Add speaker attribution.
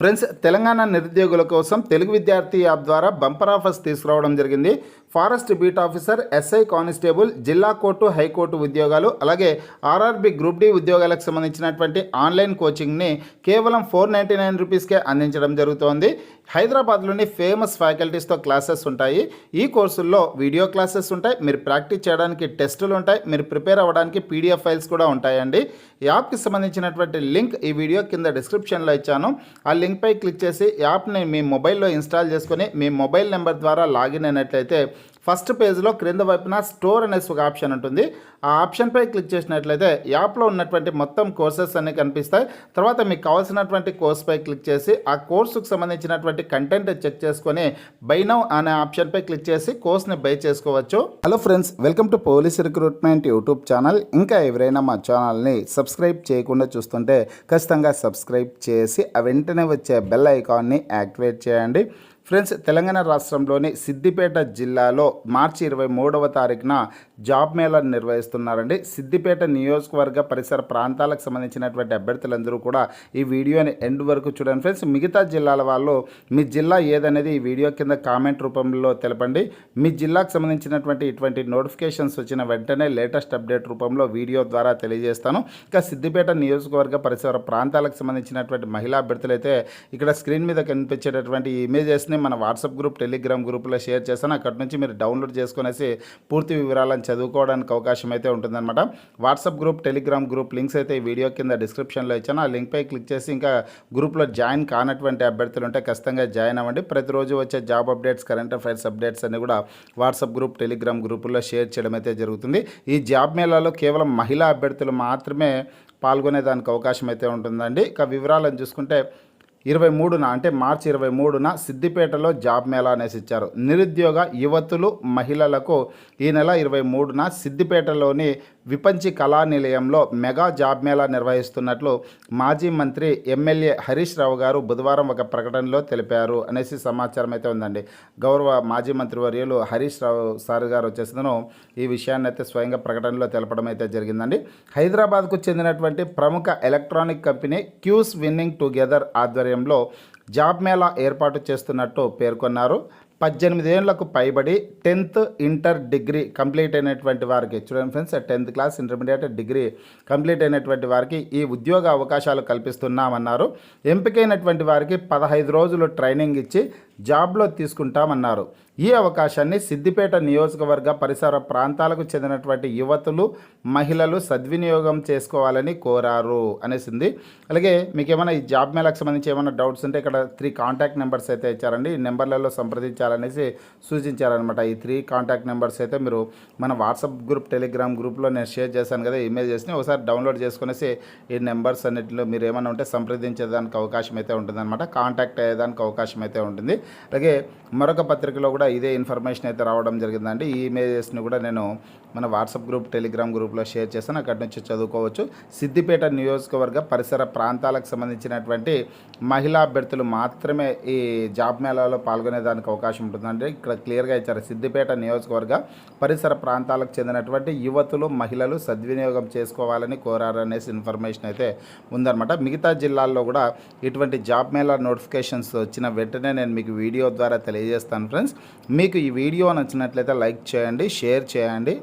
Speaker 1: Friends, Telangana నిరుద్యోగుల కోసం తెలుగు విద్యార్థి యాప్ ద్వారా బంపర్ ఆఫర్స్ తీసుకురావడం జరిగింది. Forest beat officer, SI constable, జిల్లా కోర్టు, హైకోర్టు ఉద్యోగాలు, అలాగే ఆర్ఆర్బి గ్రూప్ డి ఉద్యోగాలకు సంబంధించినటువంటి ఆన్లైన్ కోచింగ్ని కేవలం 499 రూపీస్కే అందించడం జరుగుతోంది. హైదరాబాద్లోని ఫేమస్ ఫ్యాకల్టీస్తో క్లాసెస్ ఉంటాయి. ఈ కోర్సుల్లో వీడియో క్లాసెస్ ఉంటాయి, మీరు ప్రాక్టీస్ చేయడానికి టెస్టులు ఉంటాయి, మీరు ప్రిపేర్ అవ్వడానికి పీడిఎఫ్ ఫైల్స్ కూడా ఉంటాయండి. యాప్కి సంబంధించినటువంటి లింక్ ఈ వీడియో కింద డిస్క్రిప్షన్లో ఇచ్చాను. ఆ లింక్పై క్లిక్ చేసి యాప్ని మీ మొబైల్లో ఇన్స్టాల్ చేసుకొని మీ మొబైల్ నెంబర్ ద్వారా లాగిన్ అయినట్లయితే ఫస్ట్ పేజ్లో క్రింద వైపున స్టోర్ అనేసి ఒక ఆప్షన్ ఉంటుంది. ఆ ఆప్షన్పై క్లిక్ చేసినట్లయితే యాప్లో ఉన్నటువంటి మొత్తం కోర్సెస్ అన్నీ కనిపిస్తాయి. తర్వాత మీకు కావాల్సినటువంటి కోర్సుపై క్లిక్ చేసి ఆ కోర్సుకు సంబంధించినటువంటి కంటెంట్ చెక్ చేసుకొని బై నౌ అనే ఆప్షన్పై క్లిక్ చేసి కోర్స్ని బై చేసుకోవచ్చు. Hello friends, welcome to police recruitment YouTube channel. ఇంకా ఎవరైనా మా ఛానల్ని సబ్స్క్రైబ్ చేయకుండా చూస్తుంటే ఖచ్చితంగా సబ్స్క్రైబ్ చేసి ఆ వెంటనే వచ్చే బెల్ ఐకాన్ని యాక్టివేట్ చేయండి. ఫ్రెండ్స్, తెలంగాణ రాష్ట్రంలోని సిద్దిపేట జిల్లాలో మార్చి 23వ తారీఖున జాబ్ మేళాను నిర్వహిస్తున్నారండి. సిద్దిపేట నియోజకవర్గ పరిసర ప్రాంతాలకు సంబంధించినటువంటి అభ్యర్థులందరూ కూడా ఈ వీడియోని ఎండ్ వరకు చూడండి. ఫ్రెండ్స్, మిగతా జిల్లాల వాళ్ళు మీ జిల్లా ఏదనేది ఈ వీడియో కింద కామెంట్ రూపంలో తెలపండి. మీ జిల్లాకు సంబంధించినటువంటి ఇటువంటి నోటిఫికేషన్స్ వచ్చిన వెంటనే లేటెస్ట్ అప్డేట్ రూపంలో వీడియో ద్వారా తెలియజేస్తాను. ఇంకా సిద్దిపేట నియోజకవర్గ పరిసర ప్రాంతాలకు సంబంధించినటువంటి మహిళా అభ్యర్థులైతే ఇక్కడ స్క్రీన్ మీద కనిపించేటటువంటి ఇమేజెస్ని మన వాట్సాప్ గ్రూప్, టెలిగ్రామ్ గ్రూప్లో షేర్ చేస్తాను. అక్కడ నుంచి మీరు డౌన్లోడ్ చేసుకునేసి పూర్తి వివరాలను చదువుకోవడానికి అవకాశం అయితే ఉంటుందన్నమాట. WhatsApp group, Telegram group links అయితే ఈ వీడియో కింద డిస్క్రిప్షన్లో ఇచ్చాను. ఆ లింక్పై క్లిక్ చేసి ఇంకా గ్రూప్లో జాయిన్ కానటువంటి అభ్యర్థులు ఉంటే ఖచ్చితంగా జాయిన్ అవ్వండి. ప్రతిరోజు వచ్చే job updates, current affairs updates అన్ని కూడా వాట్సాప్ గ్రూప్, టెలిగ్రామ్ గ్రూపుల్లో షేర్ చేయడం అయితే జరుగుతుంది. ఈ జాబ్ మేళాలో కేవలం మహిళా అభ్యర్థులు మాత్రమే పాల్గొనేదానికి అవకాశం అయితే ఉంటుందండి. ఇక వివరాలను చూసుకుంటే 23న అంటే మార్చి 23న సిద్దిపేటలో జాబ్ మేళా అనేసి ఇచ్చారు. నిరుద్యోగ యువతులు, మహిళలకు ఈ నెల 23న సిద్దిపేటలోని విపంచి కళా నిలయంలో మెగా జాబ్ మేళా నిర్వహిస్తున్నట్లు మాజీ మంత్రి ఎమ్మెల్యే హరీష్ రావు గారు బుధవారం ఒక ప్రకటనలో తెలిపారు అనేసి సమాచారం అయితే ఉందండి. గౌరవ మాజీ మంత్రి వర్యులు హరీష్ రావు సార్ గారు వచ్చేసిందను ఈ విషయాన్ని అయితే స్వయంగా ప్రకటనలో తెలపడం అయితే జరిగిందండి. హైదరాబాద్కు చెందినటువంటి ప్రముఖ ఎలక్ట్రానిక్ కంపెనీ క్యూస్ విన్నింగ్ టుగెదర్ ఆధ్వర్యంలో జాబ్ మేళా ఏర్పాటు చేస్తున్నట్టు పేర్కొన్నారు. 18 ఏళ్లకు పైబడి 10th ఇంటర్ డిగ్రీ కంప్లీట్ అయినటువంటి వారికి, చూడండి friends, 10th class, intermediate, degree complete అయినటువంటి వారికి ఈ ఉద్యోగ అవకాశాలు కల్పిస్తున్నామన్నారు. ఎంపికైనటువంటి వారికి 15 రోజులు ట్రైనింగ్ ఇచ్చి జాబ్లో తీసుకుంటామన్నారు. ఈ అవకాశాన్ని సిద్దిపేట నియోజకవర్గ పరిసర ప్రాంతాలకు చెందినటువంటి యువతులు, మహిళలు సద్వినియోగం చేసుకోవాలని కోరారు అనేసింది. అలాగే మీకు ఏమైనా ఈ జాబ్ మేళకు సంబంధించి ఏమైనా డౌట్స్ ఉంటే ఇక్కడ 3 కాంటాక్ట్ నెంబర్స్ అయితే ఇచ్చారండి. ఈ నెంబర్లలో సంప్రదించాలనేసి సూచించారనమాట. ఈ 3 కాంటాక్ట్ నెంబర్స్ అయితే మీరు మన వాట్సాప్ గ్రూప్, టెలిగ్రామ్ గ్రూప్లో నేను షేర్ చేశాను కదా, ఇమేజెస్ని ఒకసారి డౌన్లోడ్ చేసుకునేసి ఈ నెంబర్స్ అన్నింటిలో మీరు ఏమైనా ఉంటే సంప్రదించేదానికి అవకాశం అయితే ఉంటుందన్నమాట. కాంటాక్ట్ అయ్యేదానికి అవకాశం అయితే ఉంటుంది. అలాగే మరొక పత్రికలో కూడా ఇదే ఇన్ఫర్మేషన్ అయితే రావడం జరిగిందండి. ఈ ఇమేజెస్ని కూడా నేను మన వాట్సాప్ గ్రూప్, టెలిగ్రామ్ గ్రూప్లో షేర్ చేశాను. అక్కడి నుంచి చదువుకోవచ్చు. సిద్దిపేట నియోజకవర్గ పరిసర ప్రాంతాలకు సంబంధించినటువంటి మహిళా అభ్యర్థులు మాత్రమే ఈ జాబ్ మేళాలో పాల్గొనేదానికి అవకాశం ఉంటుందండి. ఇక్కడ క్లియర్గా ఇచ్చారు. సిద్దిపేట నియోజకవర్గ పరిసర ప్రాంతాలకు చెందినటువంటి యువతులు, మహిళలు సద్వినియోగం చేసుకోవాలని కోరారు అనేసి ఇన్ఫర్మేషన్ అయితే ఉందన్నమాట. మిగతా జిల్లాల్లో కూడా ఇటువంటి జాబ్ మేళా నోటిఫికేషన్స్ వచ్చిన వెంటనే నేను మీకు వీడియో ద్వారా తెలియజేస్తాను. ఫ్రెండ్స్, మీకు ఈ వీడియో నచ్చినట్లయితే లైక్ చేయండి, షేర్ చేయండి.